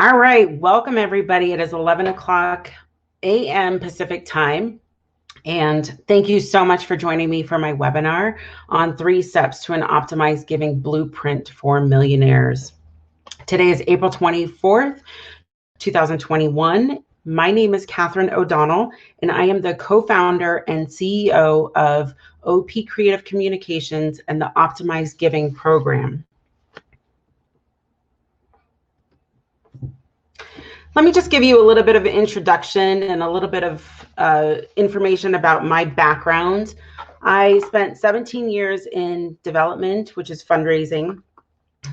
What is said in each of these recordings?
All right, welcome everybody. It is 11 o'clock a.m. Pacific time. And thank you so much for joining me for my webinar on 3 steps to an optimized giving blueprint for millionaires. Today is April 24th, 2021. My name is Catherine O'Donnell, and I am the co-founder and CEO of OP Creative Communications and the Optimized Giving Program. Let me just give you a little bit of an introduction and a little bit of information about my background. I spent 17 years in development, which is fundraising,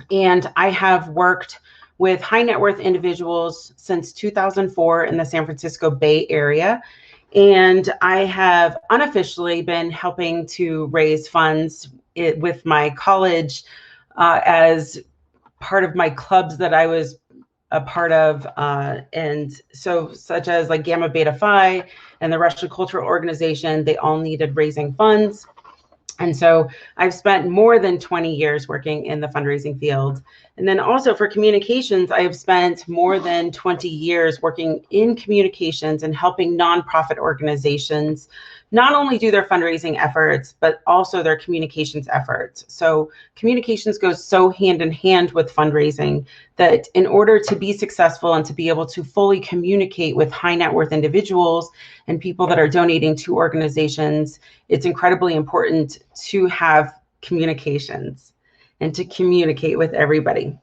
and I have worked with high net worth individuals since 2004 in the San Francisco Bay Area. And I have unofficially been helping to raise funds with my college as part of my clubs that I was a part of, and so such as like Gamma Beta Phi and the Russian Cultural Organization, they all needed raising funds. And so I've spent more than 20 years working in the fundraising field. And then also for communications, I have spent more than 20 years working in communications and helping nonprofit organizations not only do their fundraising efforts, but also their communications efforts. So communications goes so hand in hand with fundraising that in order to be successful and to be able to fully communicate with high net worth individuals and people that are donating to organizations, it's incredibly important to have communications and to communicate with everybody.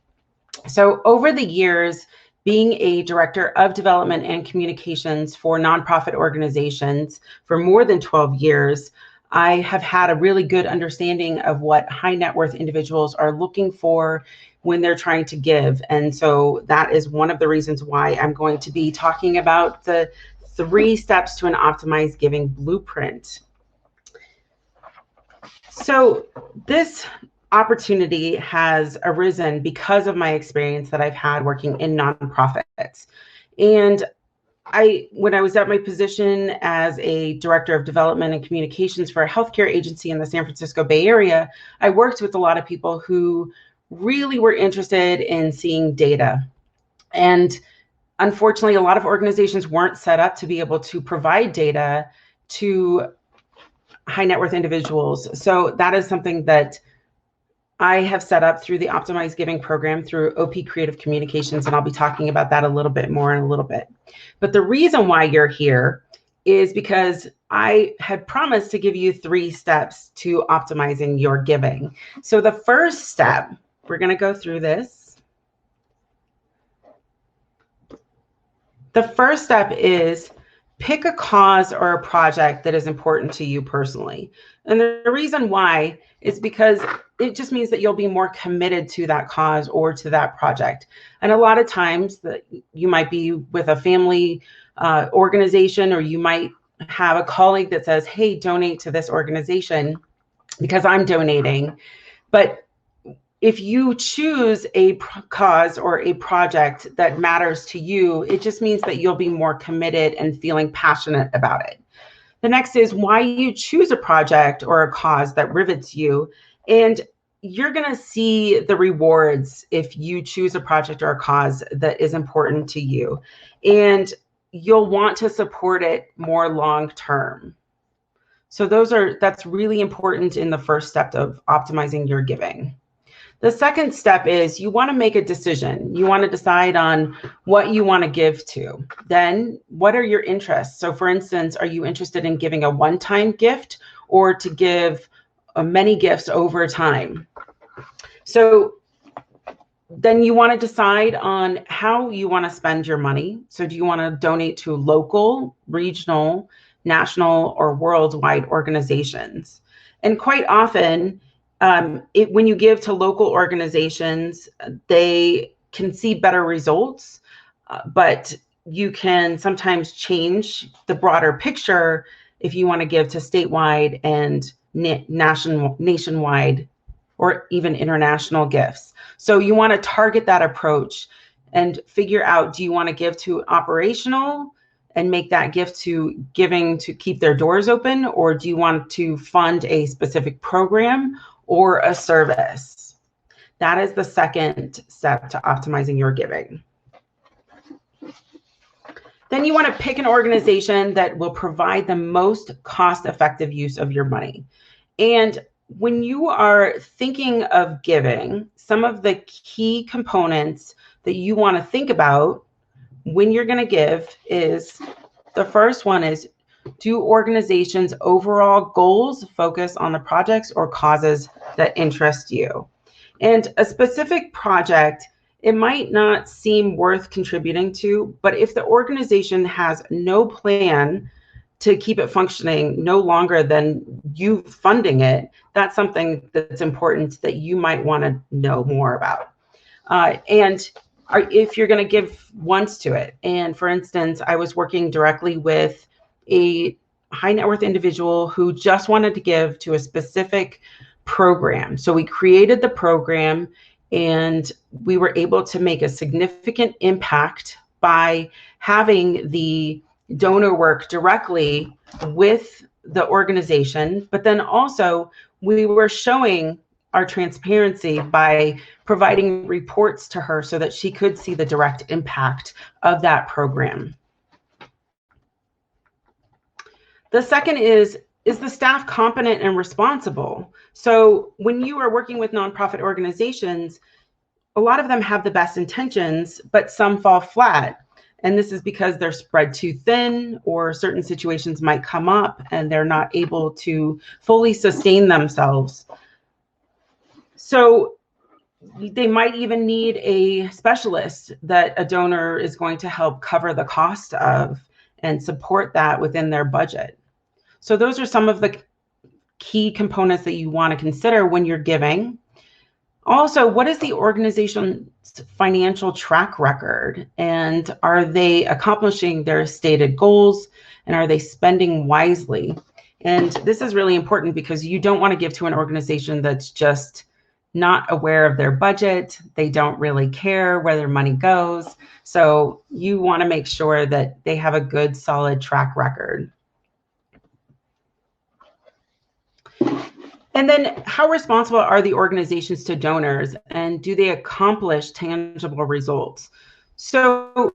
So over the years, being a director of development and communications for nonprofit organizations for more than 12 years, I have had a really good understanding of what high net worth individuals are looking for when they're trying to give. And so that is one of the reasons why I'm going to be talking about the 3 steps to an optimized giving blueprint. So this opportunity has arisen because of my experience that I've had working in nonprofits. And when I was at my position as a director of development and communications for a healthcare agency in the San Francisco Bay Area, I worked with a lot of people who really were interested in seeing data. And unfortunately, a lot of organizations weren't set up to be able to provide data to high net worth individuals. So that is something that I have set up through the Optimized Giving Program through OP Creative Communications, and I'll be talking about that a little bit more in a little bit. But the reason why you're here is because I had promised to give you 3 steps to optimizing your giving. So the first step, we're going to go through this. The first step is pick a cause or a project that is important to you personally. And the reason why is because it just means that you'll be more committed to that cause or to that project. And a lot of times that you might be with a family organization, or you might have a colleague that says, hey, donate to this organization because I'm donating. But if you choose a cause or a project that matters to you, it just means that you'll be more committed and feeling passionate about it. The next is why you choose a project or a cause that rivets you. And you're going to see the rewards if you choose a project or a cause that is important to you. And you'll want to support it more long term. So that's really important in the first step of optimizing your giving. The second step is you want to make a decision. You want to decide on what you want to give to. Then what are your interests? So for instance, are you interested in giving a one-time gift or to give many gifts over time? So then you want to decide on how you want to spend your money. So do you want to donate to local, regional, national, or worldwide organizations? And quite often, when you give to local organizations, they can see better results, but you can sometimes change the broader picture if you want to give to statewide and nationwide or even international gifts. So you want to target that approach and figure out, do you want to give to operational and make that gift to giving to keep their doors open, or do you want to fund a specific program or a service? That is the second step to optimizing your giving. Then you want to pick an organization that will provide the most cost-effective use of your money. And when you are thinking of giving, some of the key components that you want to think about when you're going to give is, the first one is, do organizations' overall goals focus on the projects or causes that interest you? And a specific project, it might not seem worth contributing to, but if the organization has no plan to keep it functioning no longer than you funding it, that's something that's important that you might want to know more about. If you're going to give once to it. And for instance, I was working directly with a high net worth individual who just wanted to give to a specific program. So we created the program and we were able to make a significant impact by having the donor work directly with the organization, but then also we were showing our transparency by providing reports to her so that she could see the direct impact of that program. The second is the staff competent and responsible? So when you are working with nonprofit organizations, a lot of them have the best intentions, but some fall flat. And this is because they're spread too thin, or certain situations might come up and they're not able to fully sustain themselves. So they might even need a specialist that a donor is going to help cover the cost of and support that within their budget. So those are some of the key components that you want to consider when you're giving. Also, what is the organization's financial track record? And are they accomplishing their stated goals? And are they spending wisely? And this is really important because you don't want to give to an organization that's just not aware of their budget. They don't really care where their money goes. So you want to make sure that they have a good, solid track record. And then how responsible are the organizations to donors, and do they accomplish tangible results? So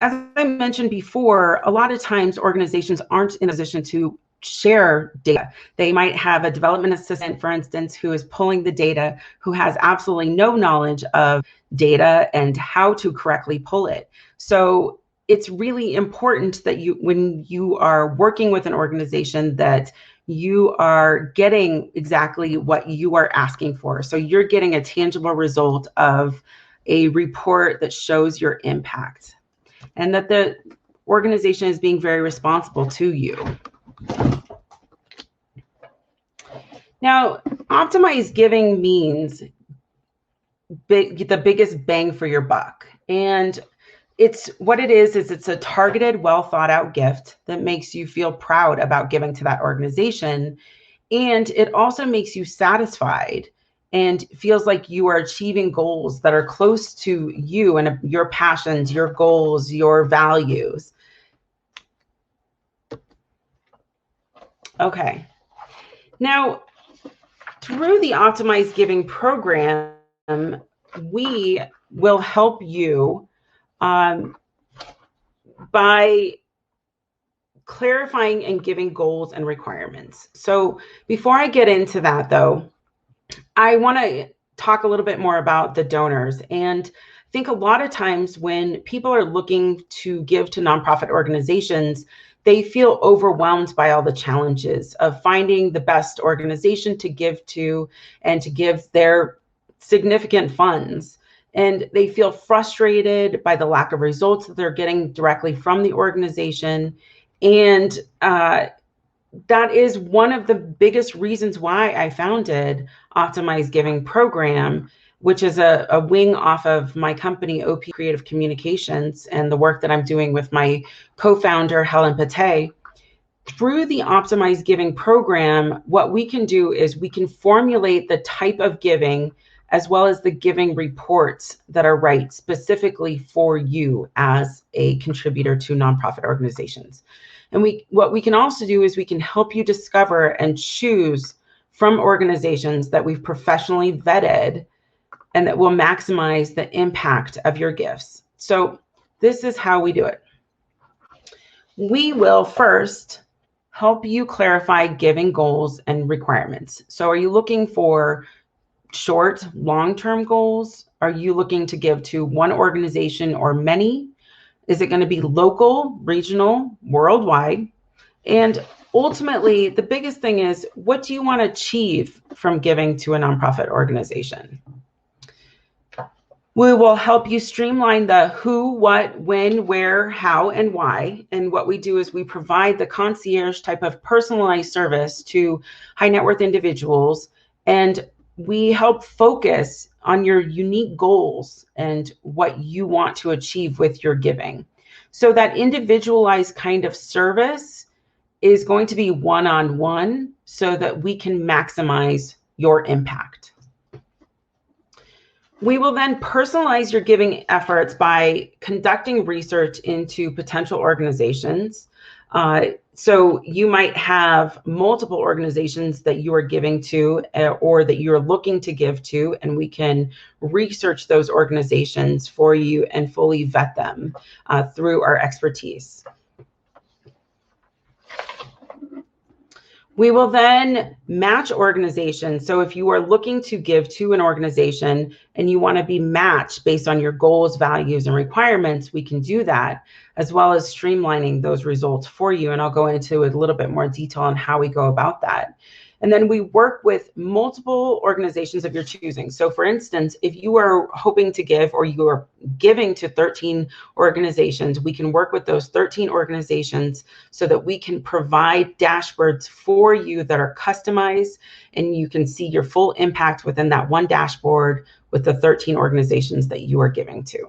as I mentioned before, a lot of times organizations aren't in a position to share data. They might have a development assistant, for instance, who is pulling the data, who has absolutely no knowledge of data and how to correctly pull it. So it's really important that when you are working with an organization, that you are getting exactly what you are asking for. So you're getting a tangible result of a report that shows your impact, and that the organization is being very responsible to you. Now, optimized giving means the biggest bang for your buck. And it's a targeted, well thought out gift that makes you feel proud about giving to that organization. And it also makes you satisfied and feels like you are achieving goals that are close to you and your passions, your goals, your values. Okay. Now, through the Optimized Giving program, we will help you by clarifying and giving goals and requirements. So before I get into that, though, I want to talk a little bit more about the donors. And I think a lot of times when people are looking to give to nonprofit organizations, they feel overwhelmed by all the challenges of finding the best organization to give to and to give their significant funds. And they feel frustrated by the lack of results that they're getting directly from the organization. And that is one of the biggest reasons why I founded Optimized Giving Program, which is a wing off of my company, OP Creative Communications, and the work that I'm doing with my co-founder, Helen Pate. Through the Optimized Giving Program, what we can do is we can formulate the type of giving as well as the giving reports that are right specifically for you as a contributor to nonprofit organizations. And what we can also do is we can help you discover and choose from organizations that we've professionally vetted and that will maximize the impact of your gifts. So this is how we do it. we will first help you clarify giving goals and requirements. So are you looking for short, long-term goals? Are you looking to give to one organization or many? Is it going to be local, regional, worldwide? And ultimately, the biggest thing is, what do you want to achieve from giving to a nonprofit organization? We will help you streamline the who, what, when, where, how, and why. And what we do is we provide the concierge type of personalized service to high net worth individuals, and we help focus on your unique goals and what you want to achieve with your giving. So that individualized kind of service is going to be one-on-one so that we can maximize your impact. We will then personalize your giving efforts by conducting research into potential organizations. So you might have multiple organizations that you are giving to or that you're looking to give to, and we can research those organizations for you and fully vet them through our expertise. We will then match organizations. So if you are looking to give to an organization and you want to be matched based on your goals, values, and requirements, we can do that, as well as streamlining those results for you. And I'll go into a little bit more detail on how we go about that. And then we work with multiple organizations of your choosing. So for instance, if you are hoping to give or you are giving to 13 organizations, we can work with those 13 organizations so that we can provide dashboards for you that are customized, and you can see your full impact within that one dashboard with the 13 organizations that you are giving to.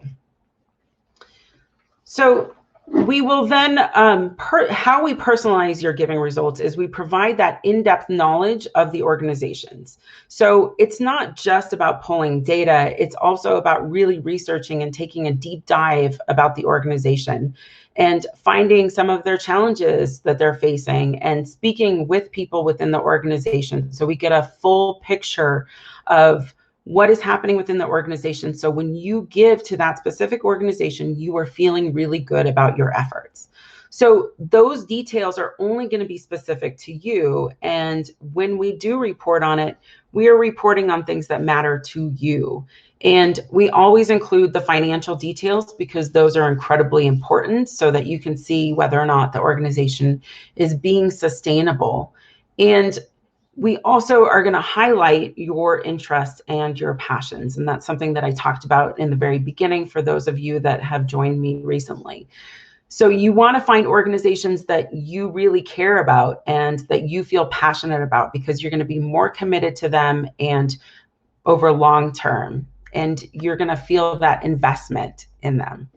So we will then, how we personalize your giving results is we provide that in-depth knowledge of the organizations. So it's not just about pulling data, it's also about really researching and taking a deep dive about the organization and finding some of their challenges that they're facing and speaking with people within the organization so we get a full picture of what is happening within the organization. So when you give to that specific organization, you are feeling really good about your efforts. So those details are only going to be specific to you. And when we do report on it, we are reporting on things that matter to you. And we always include the financial details because those are incredibly important so that you can see whether or not the organization is being sustainable. And we also are going to highlight your interests and your passions. And that's something that I talked about in the very beginning for those of you that have joined me recently. So you want to find organizations that you really care about and that you feel passionate about, because you're going to be more committed to them and over long term, and you're going to feel that investment in them.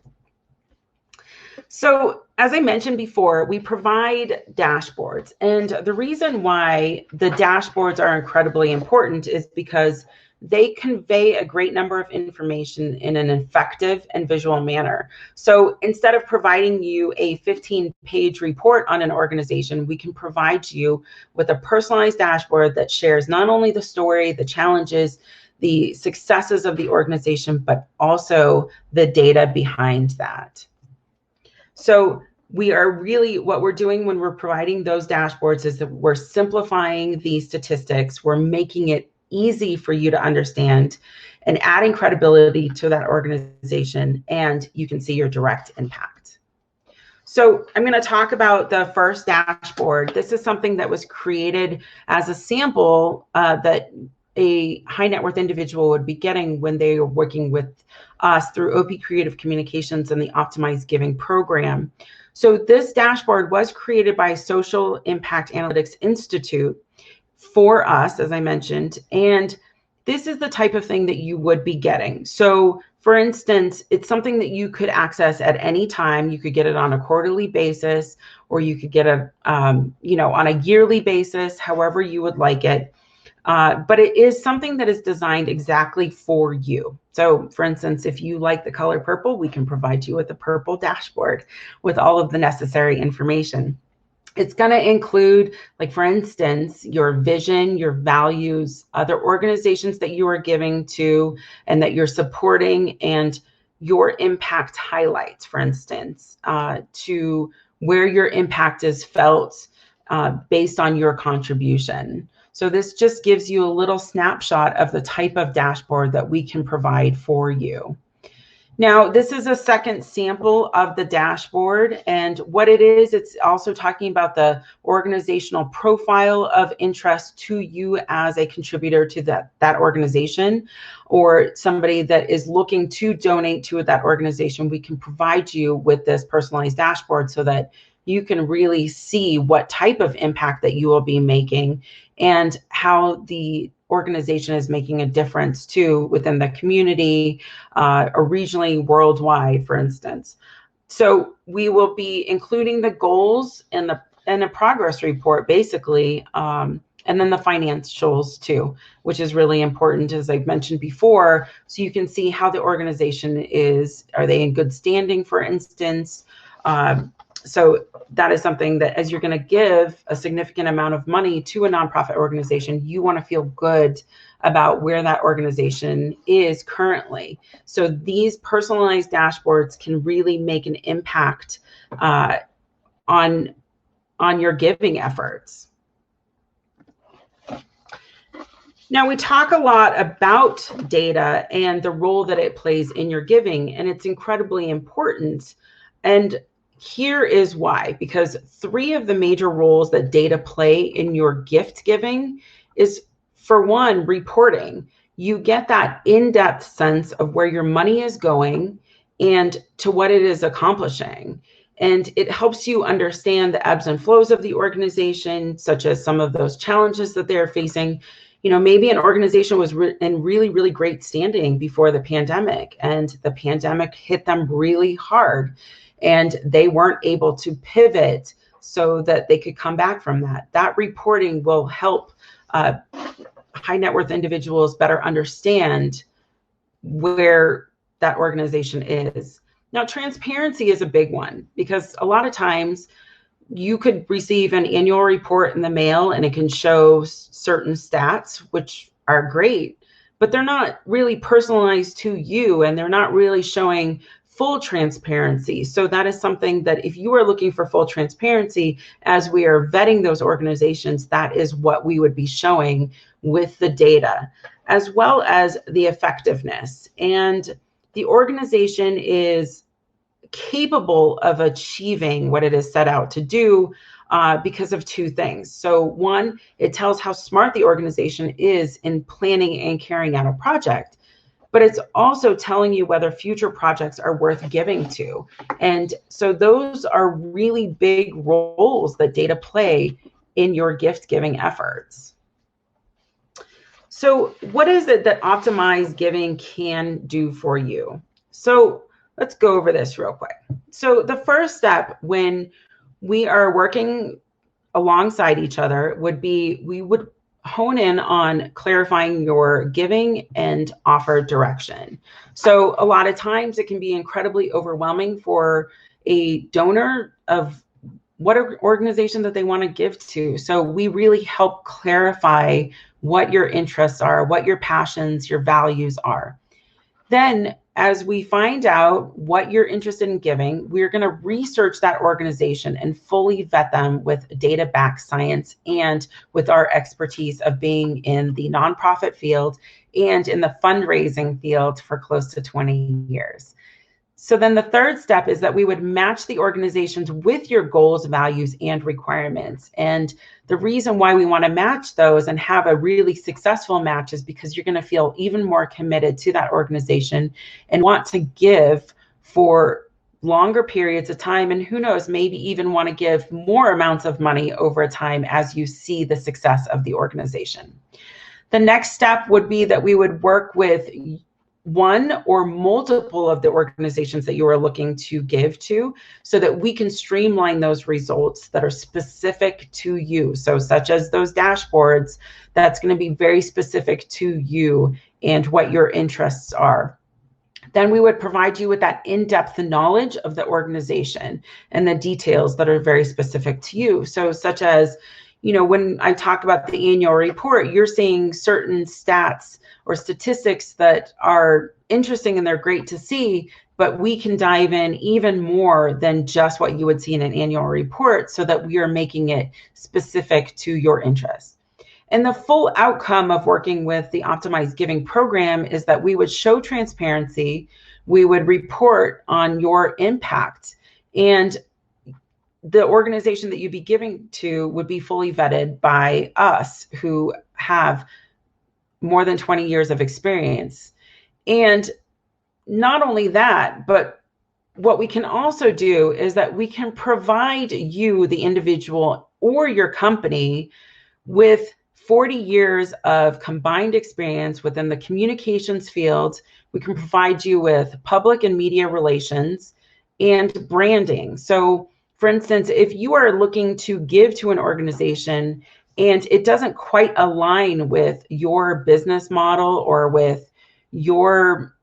So as I mentioned before, we provide dashboards, and the reason why the dashboards are incredibly important is because they convey a great number of information in an effective and visual manner. So instead of providing you a 15-page report on an organization, we can provide you with a personalized dashboard that shares not only the story, the challenges, the successes of the organization, but also the data behind that. So we are really, what we're doing when we're providing those dashboards is that we're simplifying the statistics, we're making it easy for you to understand and adding credibility to that organization, and you can see your direct impact. So I'm going to talk about the first dashboard. This is something that was created as a sample that a high net worth individual would be getting when they are working with us through OP Creative Communications and the Optimized Giving program. So this dashboard was created by Social Impact Analytics Institute for us, as I mentioned, and this is the type of thing that you would be getting. So for instance, it's something that you could access at any time. You could get it on a quarterly basis, or you could get it on a yearly basis, however you would like it. But it is something that is designed exactly for you. So for instance, if you like the color purple, we can provide you with a purple dashboard with all of the necessary information. It's going to include, like, for instance, your vision, your values, other organizations that you are giving to and that you're supporting, and your impact highlights, for instance, to where your impact is felt based on your contribution. So this just gives you a little snapshot of the type of dashboard that we can provide for you. Now, this is a second sample of the dashboard, and what it is, it's also talking about the organizational profile of interest to you as a contributor to that organization, or somebody that is looking to donate to that organization. We can provide you with this personalized dashboard so that you can really see what type of impact that you will be making and how the organization is making a difference too within the community, or regionally, worldwide, for instance. So we will be including the goals and a progress report, basically, and then the financials too, which is really important, as I've mentioned before, so you can see how the organization is. Are they in good standing, for instance? So that is something that, as you're going to give a significant amount of money to a nonprofit organization, you want to feel good about where that organization is currently. So these personalized dashboards can really make an impact on your giving efforts. Now, we talk a lot about data and the role that it plays in your giving, and it's incredibly important. And here is why, because 3 of the major roles that data play in your gift giving is, for one, reporting. You get that in-depth sense of where your money is going and to what it is accomplishing. And it helps you understand the ebbs and flows of the organization, such as some of those challenges that they're facing. You know, maybe an organization was in really, really great standing before the pandemic, and the pandemic hit them really hard, and they weren't able to pivot so that they could come back from that. That reporting will help high net worth individuals better understand where that organization is. Now, transparency is a big one, because a lot of times you could receive an annual report in the mail and it can show certain stats, which are great, but they're not really personalized to you, and they're not really showing full transparency. So that is something that, if you are looking for full transparency, as we are vetting those organizations, that is what we would be showing with the data, as well as the effectiveness. And the organization is capable of achieving what it is set out to do because of 2 things. So one, it tells how smart the organization is in planning and carrying out a project, but it's also telling you whether future projects are worth giving to. And so those are really big roles that data play in your gift giving efforts. So what is it that optimized giving can do for you? So let's go over this real quick. So the first step when we are working alongside each other would be, we would hone in on clarifying your giving and offer direction. So a lot of times it can be incredibly overwhelming for a donor of what organization that they want to give to. So we really help clarify what your interests are, what your passions, your values are. Then, as we find out what you're interested in giving, we're going to research that organization and fully vet them with data-backed science and with our expertise of being in the nonprofit field and in the fundraising field for close to 20 years. So then the third step is that we would match the organizations with your goals, values, and requirements. And the reason why we want to match those and have a really successful match is because you're going to feel even more committed to that organization and want to give for longer periods of time. And who knows, maybe even want to give more amounts of money over time as you see the success of the organization. The next step would be that we would work with one or multiple of the organizations that you are looking to give to, so that we can streamline those results that are specific to you. So such as those dashboards, that's going to be very specific to you and what your interests are. Then we would provide you with that in-depth knowledge of the organization and the details that are very specific to you. So such as, you know, when I talk about the annual report, you're seeing certain stats or statistics that are interesting and they're great to see. but we can dive in even more than just what you would see in an annual report so that we are making it specific to your interests. And the full outcome of working with the Optimized Giving program is that we would show transparency, we would report on your impact, and the organization that you'd be giving to would be fully vetted by us who have more than 20 years of experience. And not only that, but what we can also do is that we can provide you, the individual or your company, with 40 years of combined experience within the communications field. We can provide you with public and media relations and branding. So, for instance, if you are looking to give to an organization and it doesn't quite align with your business model or with your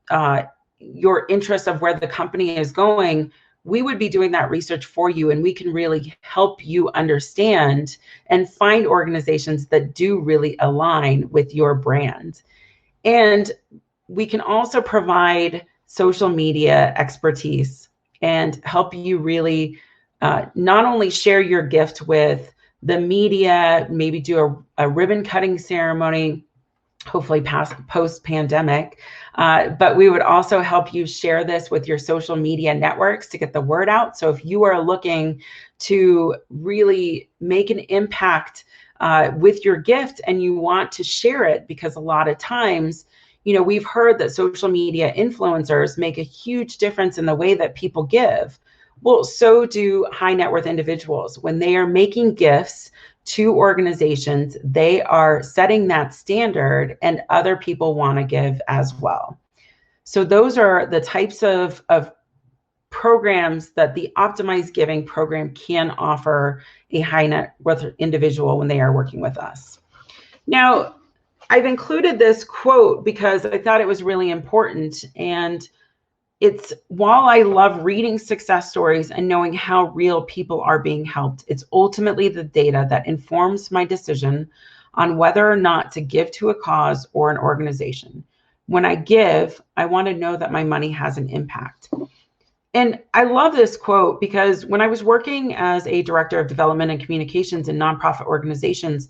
interest of where the company is going, we would be doing that research for you, and we can really help you understand and find organizations that do really align with your brand. And we can also provide social media expertise and help you really not only share your gift with the media, maybe do a ribbon cutting ceremony, hopefully post-pandemic, but we would also help you share this with your social media networks to get the word out. So if you are looking to really make an impact with your gift and you want to share it, because a lot of times, we've heard that social media influencers make a huge difference in the way that people give. Well, so do high net worth individuals. When they are making gifts to organizations, they are setting that standard, and other people want to give as well. So those are the types of programs that the Optimized Giving program can offer a high net worth individual when they are working with us. Now, I've included this quote because I thought it was really important, and it's, while I love reading success stories and knowing how real people are being helped, it's ultimately the data that informs my decision on whether or not to give to a cause or an organization. When I give, I want to know that my money has an impact. And I love this quote because when I was working as a director of development and communications in nonprofit organizations,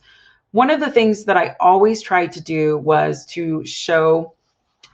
one of the things that I always tried to do was to show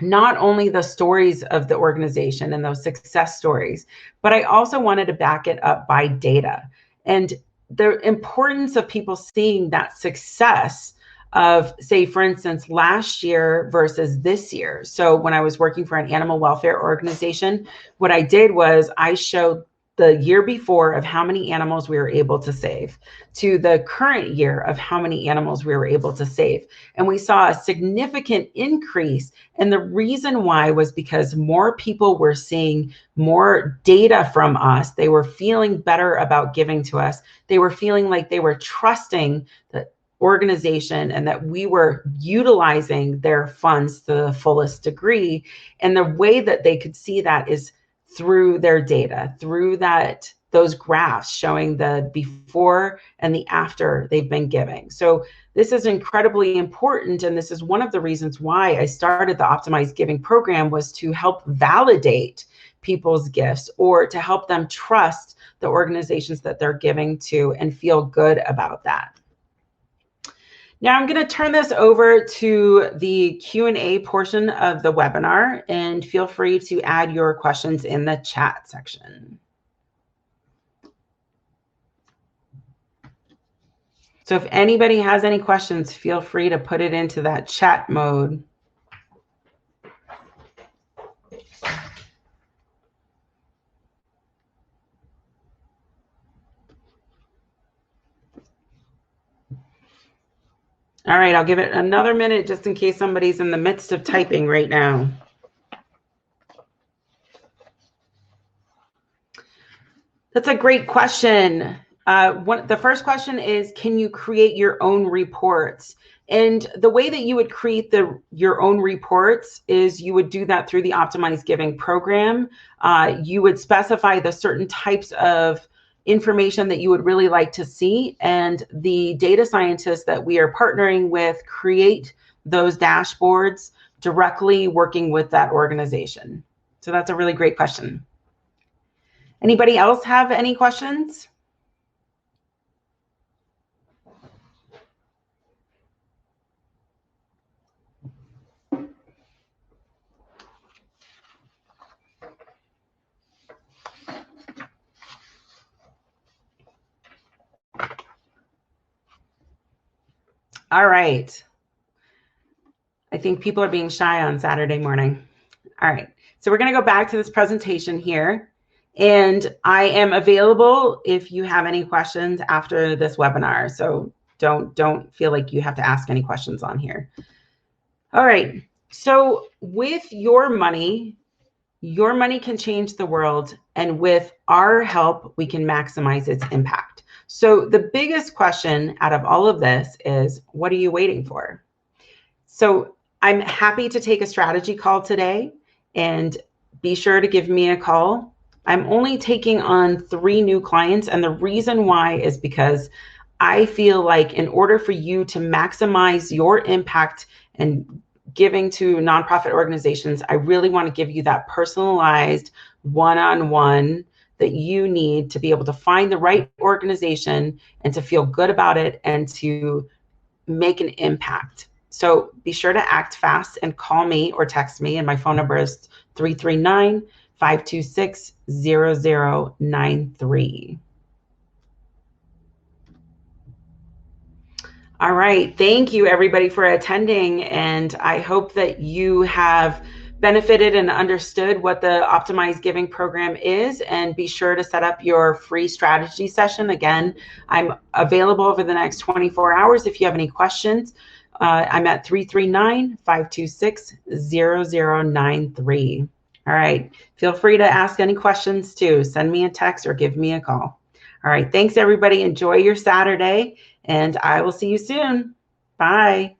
not only the stories of the organization and those success stories, but I also wanted to back it up by data. And the importance of people seeing that success of, say, for instance, last year versus this year. So when I was working for an animal welfare organization, what I did was I showed the year before of how many animals we were able to save to the current year of how many animals we were able to save. And we saw a significant increase. And the reason why was because more people were seeing more data from us. They were feeling better about giving to us. They were feeling like they were trusting the organization and that we were utilizing their funds to the fullest degree. And the way that they could see that is through their data, through those graphs showing the before and the after they've been giving. So this is incredibly important. And this is one of the reasons why I started the Optimized Giving program, was to help validate people's gifts or to help them trust the organizations that they're giving to and feel good about that. Now I'm going to turn this over to the Q&A portion of the webinar, and feel free to add your questions in the chat section. So if anybody has any questions, feel free to put it into that chat mode. All right, I'll give it another minute just in case somebody's in the midst of typing right now. That's a great question. The first question is, can you create your own reports? And the way that you would create your own reports is you would do that through the Optimized Giving program. You would specify the certain types of information that you would really like to see, and the data scientists that we are partnering with create those dashboards directly working with that organization. So that's a really great question. Anybody else have any questions? All right. I think people are being shy on Saturday morning. All right. So we're going to go back to this presentation here. And I am available if you have any questions after this webinar. So don't feel like you have to ask any questions on here. All right. So with your money can change the world. And with our help, we can maximize its impact. So the biggest question out of all of this is, what are you waiting for? So I'm happy to take a strategy call today, and be sure to give me a call. I'm only taking on 3 new clients, and the reason why is because I feel like in order for you to maximize your impact and giving to nonprofit organizations, I really want to give you that personalized one-on-one that you need to be able to find the right organization and to feel good about it and to make an impact. So be sure to act fast and call me or text me. And my phone number is 339-526-0093. All right. Thank you, everybody, for attending. And I hope that you have benefited and understood what the Optimized Giving program is. And be sure to set up your free strategy session. Again, I'm available over the next 24 hours if you have any questions. I'm at 339-526-0093. All right. Feel free to ask any questions too. Send me a text or give me a call. All right. Thanks, everybody. Enjoy your Saturday, and I will see you soon. Bye.